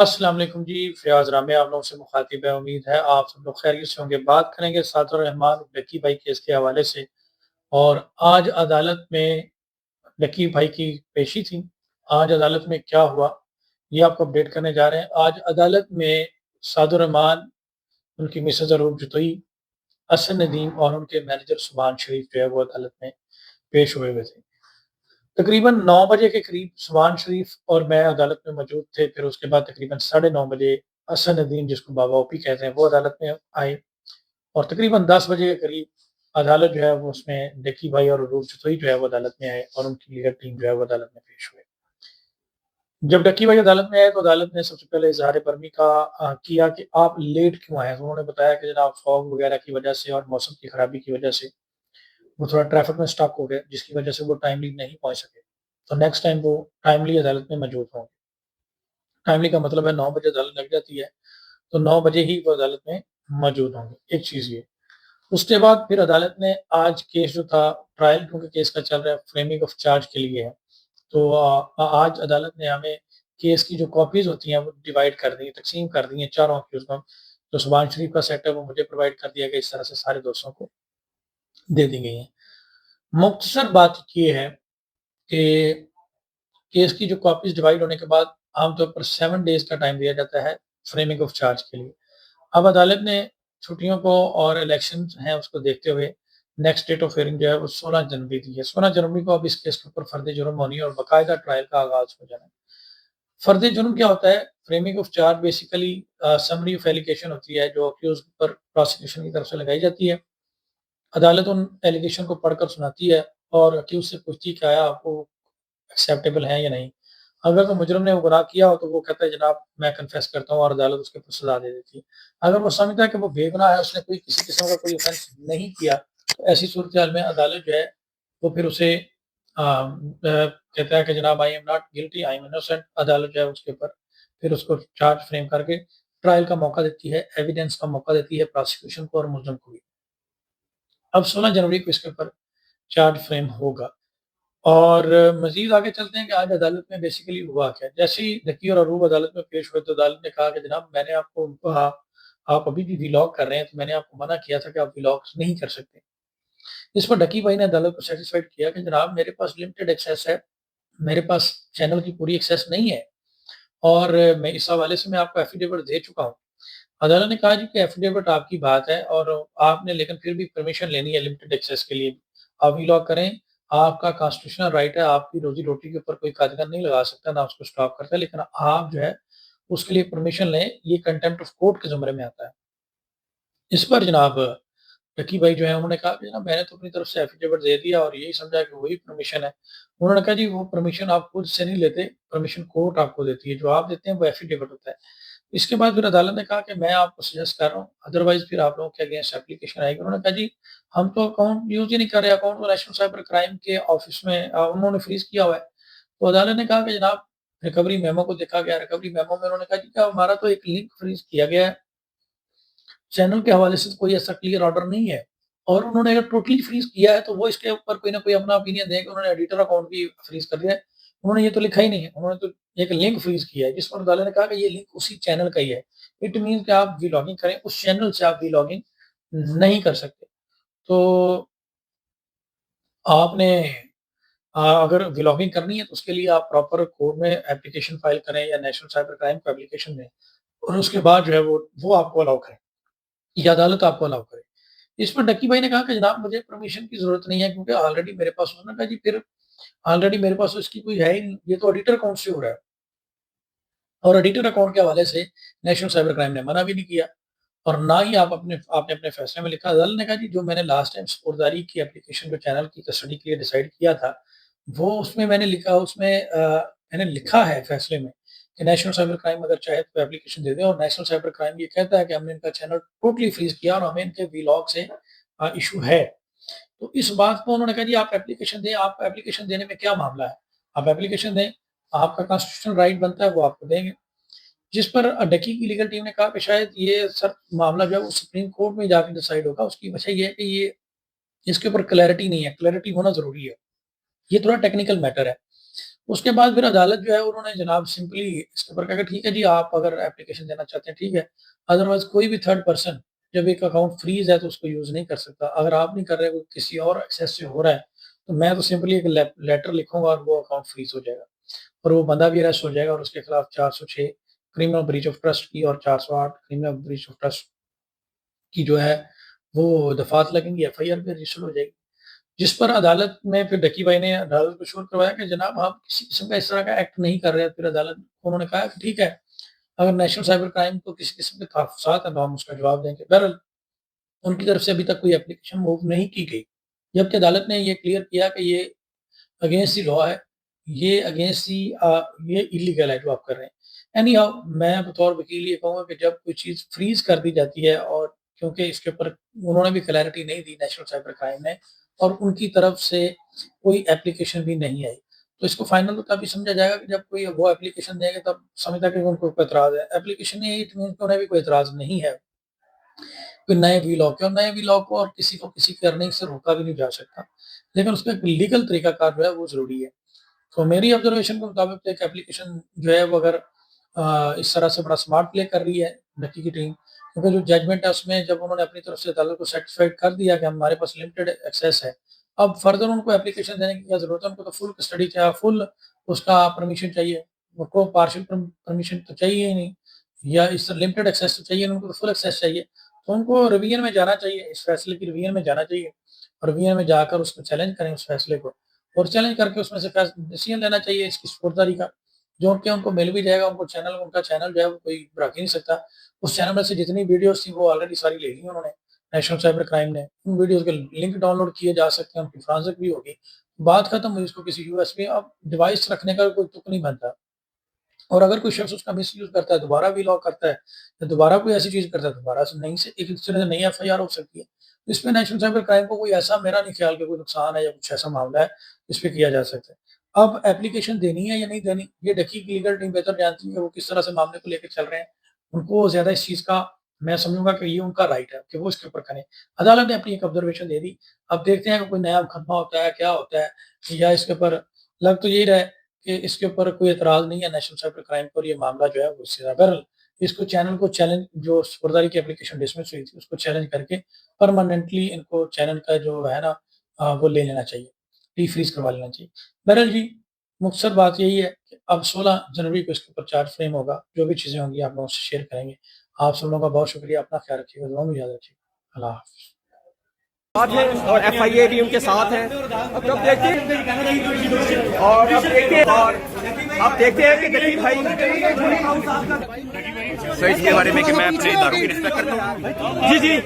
السلام علیکم جی، فیاض رامے آپ لوگوں سے مخاطب ہے۔ امید ہے آپ سب لوگ خیریت سے ہوں گے۔ بات کریں گے ساتھ الرحمان لکی بھائی کیس کے حوالے سے، اور آج عدالت میں لکی بھائی کی پیشی تھی۔ آج عدالت میں کیا ہوا یہ آپ کو اپڈیٹ کرنے جا رہے ہیں۔ آج عدالت میں سعد الرحمان، ان کی مسز عروب جتوئی، حسن ندیم اور ان کے مینیجر سبحان شریف جو ہے وہ عدالت میں پیش ہوئے تھے۔ تقریباً 9 بجے کے قریب سبحان شریف اور میں عدالت میں موجود تھے۔ پھر اس کے بعد تقریباً 9:30 بجے حسن ندیم، جس کو بابا اوپی کہتے ہیں، وہ عدالت میں آئے، اور تقریباً 10 بجے کے قریب عدالت جو ہے وہ اس میں لکی بھائی اور عروب جتوئی جو ہے وہ عدالت میں آئے، اور ان کی لیگل ٹیم جو ہے وہ عدالت میں پیش ہوئے۔ جب لکی بھائی عدالت میں آئے تو عدالت نے سب سے پہلے اظہار برمی کا کیا کہ آپ لیٹ کیوں آئے۔ انہوں نے بتایا کہ جناب فوگ وغیرہ کی وجہ سے اور موسم کی خرابی کی وجہ سے وہ تھوڑا ٹریفک میں سٹاک ہو گئے، جس کی وجہ سے وہ ٹائملی نہیں پہنچ سکے، تو نیکسٹ ٹائم وہ ٹائملی عدالت میں موجود ہوں گے۔ ٹائملی کا مطلب ہے 9 بجے عدالت لگ جاتی ہے تو 9 بجے ہی وہ عدالت میں موجود ہوں گے۔ ایک چیز یہ، اس کے بعد پھر عدالت نے آج کیس جو تھا، ٹرائل کیونکہ کیس کا چل رہا ہے، فریمنگ آف چارج کے لیے ہے، تو آج عدالت نے ہمیں کیس کی جو کاپیز ہوتی ہیں وہ ڈیوائڈ کر دی ہیں، تقسیم کر دی ہیں چاروں اکیوز کو۔ جو سبحان شریف کا سیٹ ہے وہ مجھے پرووائڈ کر دیا گیا، اس طرح سے سارے دوستوں کو دے دی گئی ہیں۔ مختصر بات یہ ہے کہ کیس کی جو کاپیز ڈیوائڈ ہونے کے بعد عام طور پر 7 days کا ٹائم دیا جاتا ہے فریمنگ آف چارج کے لیے۔ اب عدالت نے چھٹیوں کو اور الیکشن ہیں اس کو دیکھتے ہوئے نیکسٹ ڈیٹ آف ہیئرنگ جو ہے وہ 16 جنوری دی ہے۔ 16 جنوری کو اب اس کیس کے اوپر فرد جرم ہونی ہے اور باقاعدہ ٹرائل کا آغاز ہو جانا ہے۔ فرد جرم کیا ہوتا ہے؟ Framing of charge basically summary of allegation ہوتی ہے جو اکیوز پر پروسیکیوشن کی طرف سے لگائی جاتی ہے۔ عدالت ان ایلیگیشن کو پڑھ کر سناتی ہے اور اکیوز سے پوچھتی ہے کہ آیا آپ کو ایکسیپٹیبل ہیں یا نہیں۔ اگر تو مجرم نے وہ گناہ کیا ہو تو وہ کہتا ہے جناب میں کنفیس کرتا ہوں، اور عدالت اس کے اوپر سزا دے دیتی ہے۔ اگر وہ سمجھتا ہے کہ وہ بے گناہ ہے، اس نے کوئی کسی قسم کا کوئی اوفینس نہیں کیا، تو ایسی صورتحال میں عدالت جو ہے وہ پھر اسے کہتا ہے کہ جناب I am not guilty, I am innocent. عدالت جو ہے اس کے اوپر پھر اس کو چارج فریم کر کے ٹرائل کا موقع دیتی ہے، ایویڈنس کا موقع دیتی ہے پروسیکیوشن کو اور ملزم کو بھی۔ اب 16 جنوری کو اس کے اوپر چارج فریم ہوگا، اور مزید آگے چلتے ہیں کہ آج عدالت میں بیسیکلی ہوا کیا۔ جیسے ہی لکی اور عروب عدالت میں پیش ہوئے تو عدالت نے کہا کہ جناب میں نے آپ کو آپ ابھی بھی ویلاگ کر رہے ہیں، تو میں نے آپ کو منع کیا تھا کہ آپ ویلاگ نہیں کر سکتے۔ اس پر ڈکی بھائی نے عدالت کو سیٹسفائیڈ کیا کہ جناب میرے پاس لمیٹڈ ایکسیس ہے، میرے پاس چینل کی پوری ایکسیس نہیں ہے، اور میں اس حوالے سے میں آپ کو ایفیڈیوٹ دے چکا ہوں۔ عدالت نے کہا جی کہ ایفیڈیوٹ آپ کی بات ہے، اور آپ نے لیکن پھر بھی پرمیشن لینی ہے لمیٹڈ ایکسیس کے لیے۔ آپ ویلاگ کریں، آپ کا کانسٹیٹیوشنل رائٹ ہے، آپ کی روزی روٹی کے اوپر کوئی قاعدہ نہیں لگا سکتا، نہ اس کو سٹاپ کرتا ہے، لیکن آپ جو ہے اس کے لیے پرمیشن لیں، یہ کنٹمپٹ آف کورٹ کے زمرے میں آتا ہے۔ اس پر جناب لکی بھائی جو ہے انہوں نے کہا کہ جناب میں نے تو اپنی طرف سے ایفیڈیوٹ دے دیا اور یہی سمجھا کہ وہی پرمیشن ہے۔ انہوں نے کہا جی وہ پرمیشن آپ خود سے نہیں لیتے، پرمیشن کورٹ آپ کو دیتی ہے، جو آپ دیتے ہیں وہ ایفیڈیوٹ ہوتا ہے۔ اس کے بعد پھر عدالت نے کہا کہ میں آپ کو سجیسٹ کر رہا ہوں، ادروائز پھر آپ لوگوں کے اگینسٹ اپلیکیشن آئے گی۔ انہوں نے کہا جی ہم تو اکاؤنٹ یوز ہی نہیں کر رہے، اکاؤنٹ تو نیشنل سائبر کرائم کے آفس میں انہوں نے فریز کیا ہوا ہے۔ تو عدالت نے کہا کہ جناب ریکوری میمو کو دیکھا گیا، ریکوری میمو میں انہوں نے کہا جی کہ ہمارا تو ایک لنک فریز کیا گیا ہے، چینل کے حوالے سے کوئی ایسا کلیئر آرڈر نہیں ہے، اور انہوں نے اگر ٹوٹلی فریز کیا ہے تو وہ اس کے اوپر کوئی نہ کوئی اپنا اوپینین دیں کہ انہوں نے ایڈیٹر اکاؤنٹ بھی فریز کر دیا ہے۔ انہوں نے یہ تو لکھا ہی نہیں ہے، انہوں نے تو ایک لنک فریز کیا ہے، جس پر عدالت نے کہا کہ یہ لنک اسی چینل کا ہی ہے۔ اٹ مینس کہ آپ وی لاگنگ کریں، اس چینل سے آپ وی لاگنگ نہیں کر سکتے۔ تو آپ نے اگر وی لاگنگ کرنی ہے تو اس کے لیے آپ پراپر کورٹ میں اپلیکیشن فائل کریں یا نیشنل سائبر کرائم کو اپلیکیشن دیں، اور اس کے بعد جو ہے وہ آپ کو الاؤ کریں، یا عدالت آپ کو الاؤ کرے۔ اس پر ڈکی بھائی نے کہا کہ جناب مجھے پرمیشن کی ضرورت نہیں ہے، کیونکہ آلریڈی میرے پاس، انہوں نے کہا جی پھر آلریڈی میرے پاس اس کی کوئی ہے ہی نہیں، یہ تو ایڈیٹر اکاؤنٹ سے ہو رہا ہے، اور ایڈیٹر اکاؤنٹ کے حوالے سے نیشنل سائبر کرائم نے منع بھی نہیں کیا، اور نہ ہی آپ نے اپنے فیصلے میں لکھا۔ عدالت نے کہا جی جو میں نے لاسٹ ٹائم سپرداری کی اپلیکیشن کو چینل کی کسٹڈی کے لیے ڈیسائیڈ کیا تھا، وہ اس میں میں نے لکھا، اس میں میں نے لکھا ہے فیصلے میں کہ نیشنل سائبر کرائم اگر چاہے تو اپلیکیشن دے دیں، اور نیشنل سائبر کرائم یہ کہتا ہے کہ ہم نے ان کا چینل ٹوٹلی فریز کیا اور ہمیں ان کے وی لاگ سے ایشو ہے۔ تو اس بات کو انہوں نے کہا جی آپ اپلیکیشن دیں، آپ اپلیکیشن دینے میں کیا معاملہ ہے، آپ اپلیکیشن دیں، آپ کا کانسٹیٹیوشنل رائٹ بنتا ہے وہ آپ کو دیں گے۔ جس پر ڈکی کی لیگل ٹیم نے کہا کہ شاید یہ سر معاملہ جو ہے وہ سپریم کورٹ میں جا کے ڈیسائیڈ ہوگا، اس کی وجہ یہ ہے کہ یہ اس کے اوپر کلیئرٹی نہیں ہے، کلیئرٹی ہونا ضروری ہے، یہ تھوڑا ٹیکنیکل میٹر ہے۔ اس کے بعد پھر عدالت جو ہے انہوں نے جناب سمپلی اس کے اوپر کہا کہ ٹھیک ہے جی آپ اگر اپلیکیشن دینا چاہتے ہیں ٹھیک ہے، ادروائز کوئی بھی تھرڈ پرسن جب ایک اکاؤنٹ فریز ہے تو اس کو یوز نہیں کر سکتا. اگر آپ نہیں کر رہے وہ کسی اور ایکسیس سے ہو رہا ہے تو میں تو سمپلی ایک لیٹر لکھوں گا اور وہ اکاؤنٹ فریز ہو جائے گا اور وہ بندہ بھی اریسٹ ہو جائے گا اور اس کے خلاف 406 کرمنل بریچ آف ٹرسٹ کی اور 408 کرمنل بریچ آف ٹرسٹ کی جو ہے وہ دفعات لگیں گی، ایف آئی آر بھی رجسٹر ہو جائے گی. جس پر عدالت میں پھر ڈکی بھائی نے عدالت کو شور کروایا کہ جناب آپ کسی قسم کا اس طرح کا ایکٹ نہیں کر رہے. پھر عدالت انہوں نے کہا کہ ٹھیک ہے اگر نیشنل سائبر کرائم کو کسی قسم کے تحفظات ہیں تو ہم اس کا جواب دیں گے. بہرحال ان کی طرف سے ابھی تک کوئی اپلیکیشن موو نہیں کی گئی، جبکہ عدالت نے یہ کلیئر کیا کہ یہ اگینسٹ دی لا ہے، یہ اگینسٹ دی یہ ایلیگل ہے جو آپ کر رہے ہیں. اینی ہاؤ میں بطور وکیل یہ کہوں گا کہ جب کوئی چیز فریز کر دی جاتی ہے اور کیونکہ اس کے اوپر انہوں نے بھی کلیئرٹی نہیں دی نیشنل سائبر کرائم نے اور ان کی طرف سے کوئی اپلیکیشن بھی نہیں آئی تو اس کو فائنل تو تبھی سمجھا جائے گا کہ جب کوئی وہ اپلیکیشن دیں گے تب سمجھتا کہ ان کو کوئی اعتراض ہے. اپلیکیشن نہیں ہے انہیں بھی کوئی اعتراض نہیں ہے کوئی نئے وی لاء کے، اور نئے وی لاء کو اور کسی کو کسی کرنے سے روکا بھی نہیں جا سکتا، لیکن اس کا ایک لیگل طریقہ کار جو ہے وہ ضروری ہے. تو میری آبزرویشن کے مطابق ایک اپلیکیشن جو ہے وہ اگر اس طرح سے بڑا سمارٹ پلے کر رہی ہے ڈکی کی ٹیم، کیونکہ جو ججمنٹ ہے اس میں جب انہوں نے اپنی طرف سے عدالت کو سیٹسفائڈ کر دیا کہ ہمارے پاس لمیٹڈ ایکسیس ہے، اب فردر ان کو اپلیکیشن دینے کی کیا ضرورت ہے. ان کو تو فل کسٹڈی چاہیے، فل اس کا پرمیشن چاہیے، ان کو پارشل پرمیشن تو چاہیے ہی نہیں، یا اس طرح لمیٹڈ ایکسیس تو چاہیے، ان کو تو فل ایکسیس چاہیے. تو ان کو ریویژن میں جانا چاہیے، اس فیصلے کی ریویژن میں جانا چاہیے اور ریویژن میں جا کر اس کو چیلنج کریں اس فیصلے کو اور چیلنج کر کے اس میں سے ڈیسیژن لینا چاہیے اس کی سپرداری کا جو کہ ان کو مل بھی جائے گا. ان کو چینل ان کا چینل جو ہے وہ کوئی رکھ ہی نہیں سکتا. اس چینل میں سے جتنی ویڈیوز تھیں وہ آلریڈی ساری لے لی انہوں نے نیشنل سائبر کرائم نے. ان ویڈیوز کے لنک ڈاؤن لوڈ کیے جا سکتے ہیں، ان کی فرانزک بھی ہوگی، بات ختم ہوئی. اس کو کسی یو ایس بی اب ڈیوائس رکھنے کا کوئی تک نہیں بنتا، اور اگر کوئی شخص اس کا مس یوز کرتا ہے دوبارہ بھی لاء کرتا ہے یا دوبارہ کوئی ایسی چیز کرتا ہے دوبارہ سے نہیں سے ایک طرح سے نئی ایف آئی آر ہو سکتی ہے. اس میں نیشنل سائبر کرائم کو کوئی ایسا میرا نہیں خیال کہ کوئی نقصان ہے یا کچھ ایسا معاملہ ہے اس پہ کیا جا سکتا ہے. اب اپلیکیشن دینی ہے یا نہیں دینی یہ ڈکی کی لیگل ٹیم بہتر جانتی ہے کہ وہ کس طرح سے معاملے کو لے کے چل رہے ہیں. ان کو زیادہ اس چیز کا میں سمجھوں گا کہ یہ ان کا رائٹ ہے کہ وہ اس کے اوپر کریں. عدالت نے اپنی ایک آبزرویشن دے دی، اب دیکھتے ہیں کہ کوئی نیا مقدمہ ہوتا ہے کیا ہوتا ہے، یا اس کے اوپر لگ تو یہی رہے کہ اس کے اوپر کوئی اعتراض نہیں ہے نیشنل سائبر کرائم پر. یہ معاملہ جو ہے وہ اس سے بہرحال اس کو چینل کو چیلنج جو سپرداری کی اپلیکیشن ڈسمس ہوئی تھی اس کو چیلنج کر کے پرماننٹلی ان کو چینل کا جو ہے نا وہ لے لینا چاہیے، ڈی فریز کروا لینا چاہیے. بہرحال جی مختصر بات یہی ہے کہ اب 16 جنوری کو اس کے اوپر چارج فریم ہوگا، جو بھی چیزیں ہوں گی آپ لوگوں سے شیئر کریں گے. آپ سب لوگوں کا بہت شکریہ، اپنا خیال رکھیے گا، دعا میں یاد رکھیے گا. اللہ حافظ. ہے اور ایف آئی اے بھی ان کے ساتھ ہیں. اب دیکھتے اور اب دیکھتے ہیں کہ ڈکی بھائی سو اس کے بارے میں کہ میں اپنے اداروں کی رسپیکٹ کرتا ہوں. جی